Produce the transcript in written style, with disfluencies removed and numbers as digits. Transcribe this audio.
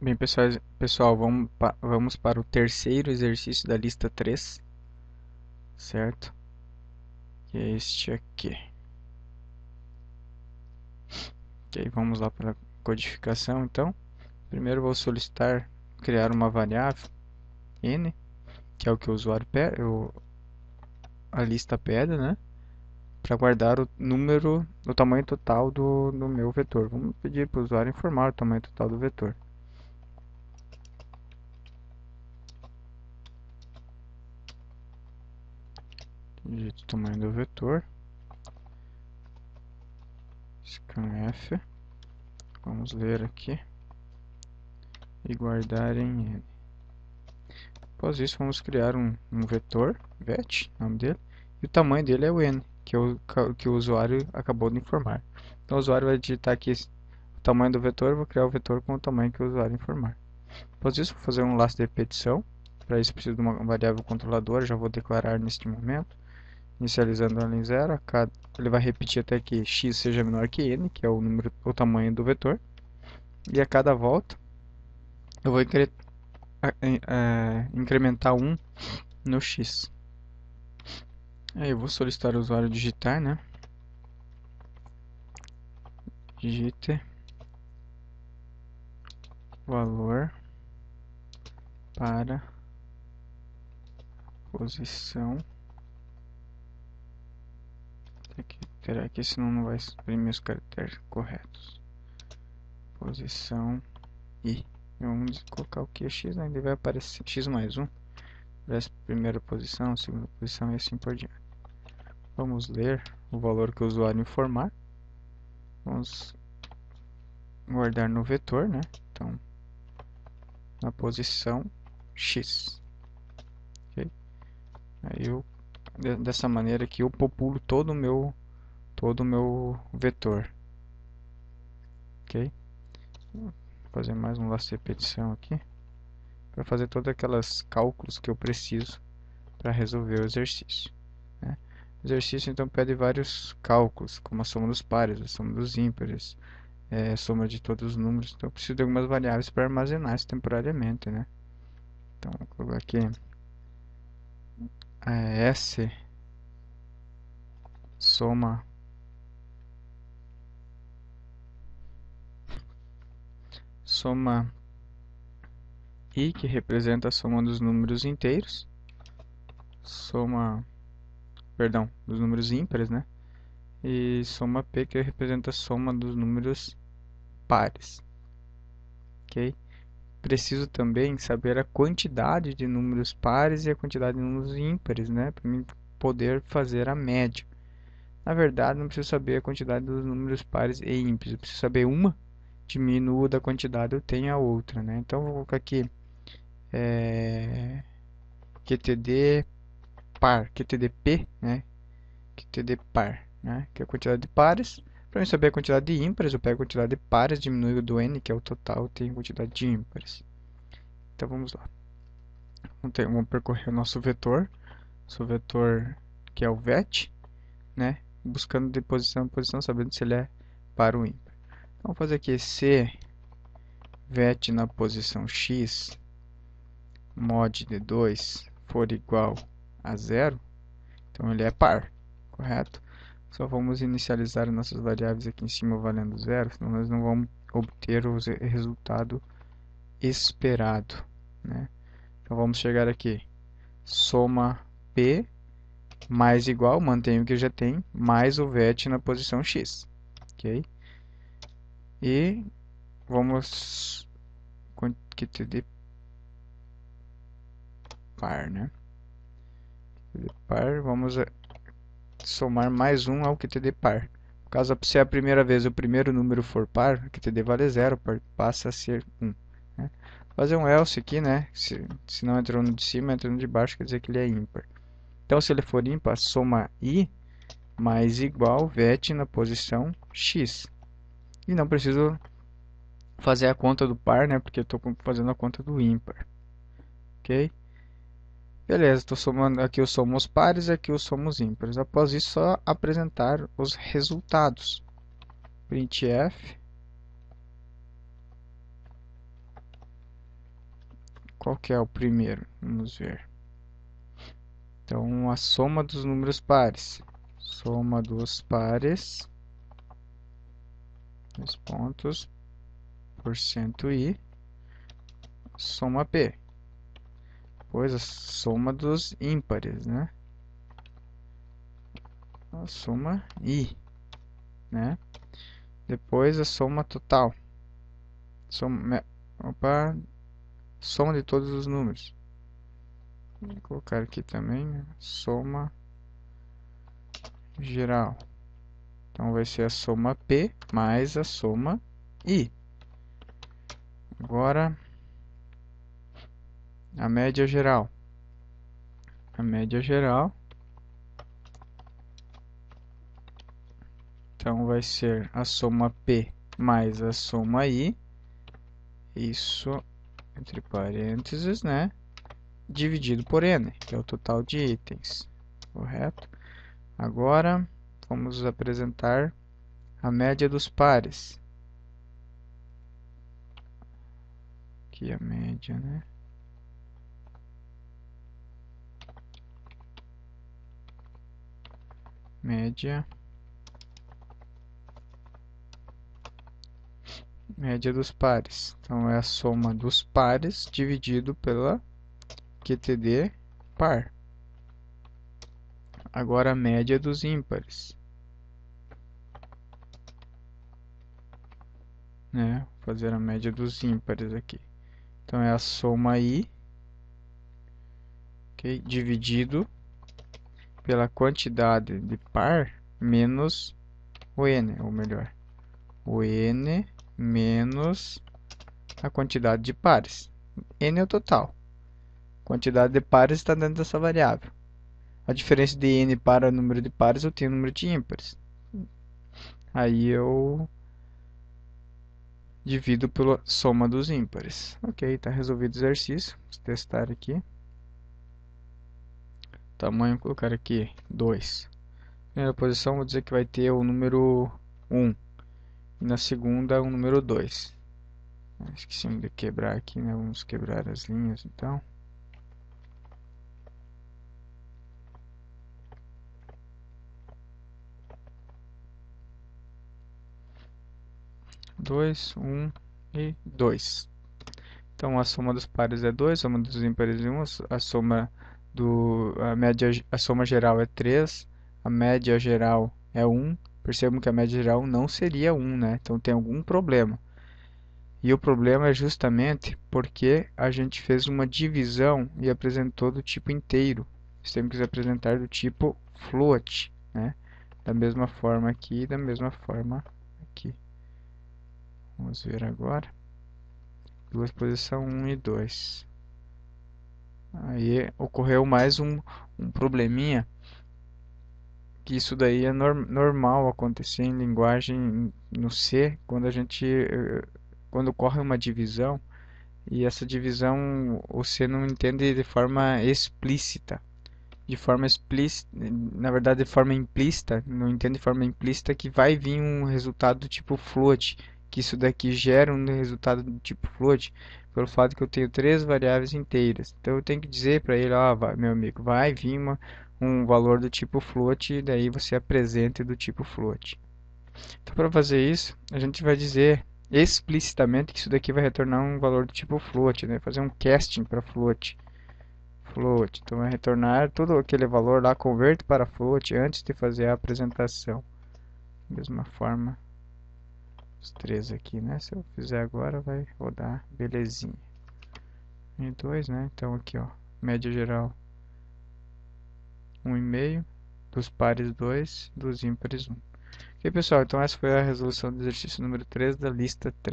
Bem, pessoal, vamos para o terceiro exercício da lista 3, certo? Que é este aqui. Ok, vamos lá para a codificação, então. Primeiro vou solicitar criar uma variável n, que é o que o usuário pede, a lista pede, né? Para guardar o número, o tamanho total do meu vetor. Vamos pedir para o usuário informar o tamanho total do vetor. Digito o tamanho do vetor. Scanf. Vamos ler aqui. E guardar em n. Após isso, vamos criar um vetor, vet, nome dele, e o tamanho dele é o n, que o usuário acabou de informar. Então, o usuário vai digitar aqui o tamanho do vetor, eu vou criar o vetor com o tamanho que o usuário informar. Após isso, vou fazer um laço de repetição. Para isso, preciso de uma variável controladora, já vou declarar neste momento, inicializando ela em 0. Ele vai repetir até que x seja menor que n, que é o tamanho do vetor. E a cada volta, eu vou incrementar 1 no x. Aí eu vou solicitar o usuário digitar, né? Digite valor para posição. Tem que ter aqui, senão não vai exprimir os caracteres corretos. Posição i. Vamos colocar o que é x, né? Ele vai aparecer x mais 1. Primeira posição, segunda posição e assim por diante. Vamos ler o valor que o usuário informar. Vamos guardar no vetor, né? Então, na posição x. Okay? Aí dessa maneira aqui eu populo todo o meu vetor. Ok? Vou fazer mais um laço de repetição aqui para fazer todos aqueles cálculos que eu preciso para resolver o exercício. Né? O exercício então pede vários cálculos, como a soma dos pares, a soma dos ímpares, a soma de todos os números. Então eu preciso de algumas variáveis para armazenar isso temporariamente, né? Então vou colocar aqui S soma I, que representa a soma dos números inteiros, dos números ímpares, né? E soma P, que representa a soma dos números pares. Ok? Preciso também saber a quantidade de números pares e a quantidade de números ímpares, né? Para mim poder fazer a média. Na verdade, não preciso saber a quantidade dos números pares e ímpares. Eu preciso saber uma, diminuo da quantidade, eu tenho a outra, né? Então, vou colocar aqui QTD par, QTDP, né? QTD par, né? Que é a quantidade de pares. Para eu saber a quantidade de ímpares, eu pego a quantidade de pares, diminuo do n, que é o total, tenho a quantidade de ímpares. Então vamos lá. Vamos percorrer o nosso vetor. Nosso vetor que é o vet, né? Buscando de posição em posição, sabendo se ele é par ou ímpar. Então, vamos fazer aqui se vet na posição x mod de 2 for igual a 0, então ele é par, correto? Só vamos inicializar nossas variáveis aqui em cima valendo 0, senão nós não vamos obter o resultado esperado, né? Então vamos chegar aqui, soma P mais igual, mantém o que já tem, mais o vet na posição x, ok? E vamos QTD par, né? QTD par, vamos somar mais um ao QTD par. Caso se é a primeira vez o primeiro número for par, o QTD vale 0, passa a ser 1. Né? Fazer um else aqui, né? Se não entrou no de cima, entrou no de baixo, quer dizer que ele é ímpar. Então, se ele for ímpar, soma i mais igual vet na posição x. E não preciso fazer a conta do par, né? Porque eu estou fazendo a conta do ímpar. Ok? Beleza, estou somando aqui eu somo os pares e aqui eu somo os ímpares. Após isso, só apresentar os resultados. Printf Qual que é o primeiro? Vamos ver. Então, a soma dos números pares. Soma dos pares, dois pontos, porcento i, soma p. Depois a soma dos ímpares, né? A soma i, né? Depois a soma total. Soma de todos os números. Vou colocar aqui também, né? Soma geral. Então vai ser a soma P mais a soma I. Agora a média geral. A média geral. Então vai ser a soma P mais a soma I. Isso entre parênteses, né? Dividido por N, que é o total de itens. Correto? Agora vamos apresentar a média dos pares. Aqui a média, né? Média dos pares. Então é a soma dos pares dividido pela QTD par. Agora a média dos ímpares. Né? Vou fazer a média dos ímpares aqui. Então é a soma I, okay, dividido pela quantidade de par menos o N, ou melhor, o N menos a quantidade de pares. N é o total. A quantidade de pares está dentro dessa variável. A diferença de N para o número de pares, eu tenho o número de ímpares. Aí eu divido pela soma dos ímpares. Ok, está resolvido o exercício. Vamos testar aqui. Tamanho, colocar aqui 2. Na primeira posição, vou dizer que vai ter o número 1. E na segunda, o número 2. Esqueci de quebrar aqui, né? Vamos quebrar as linhas, então. Dois, 1 e 2. Então a soma dos pares é 2, a soma dos ímpares é 1, a soma geral é 3, a média geral é 1. Percebam que a média geral não seria 1, né? Então tem algum problema. E o problema é justamente porque a gente fez uma divisão e apresentou do tipo inteiro. Nós temos que apresentar do tipo float, né? Da mesma forma aqui e da mesma forma aqui. Vamos ver agora. Duas posição 1 e 2. Aí ocorreu mais um probleminha, que isso daí é normal acontecer em linguagem no C, quando ocorre uma divisão, e essa divisão o C não entende de forma explícita. Na verdade de forma implícita, não entende de forma implícita que vai vir um resultado do tipo float, que isso daqui gera um resultado do tipo float, pelo fato que eu tenho três variáveis inteiras. Então eu tenho que dizer para ele, ó, meu amigo, vai vir um valor do tipo float, e daí você apresenta do tipo float. Então para fazer isso, a gente vai dizer explicitamente que isso daqui vai retornar um valor do tipo float, né? Fazer um casting para float. Então vai retornar todo aquele valor lá, converte para float antes de fazer a apresentação. Da mesma forma, os três aqui, né? Se eu fizer agora, vai rodar belezinha. E 2, né? Então aqui, ó, média geral 1,5, dos pares 2, dos ímpares 1. Ok, pessoal, então essa foi a resolução do exercício número 3 da lista 3.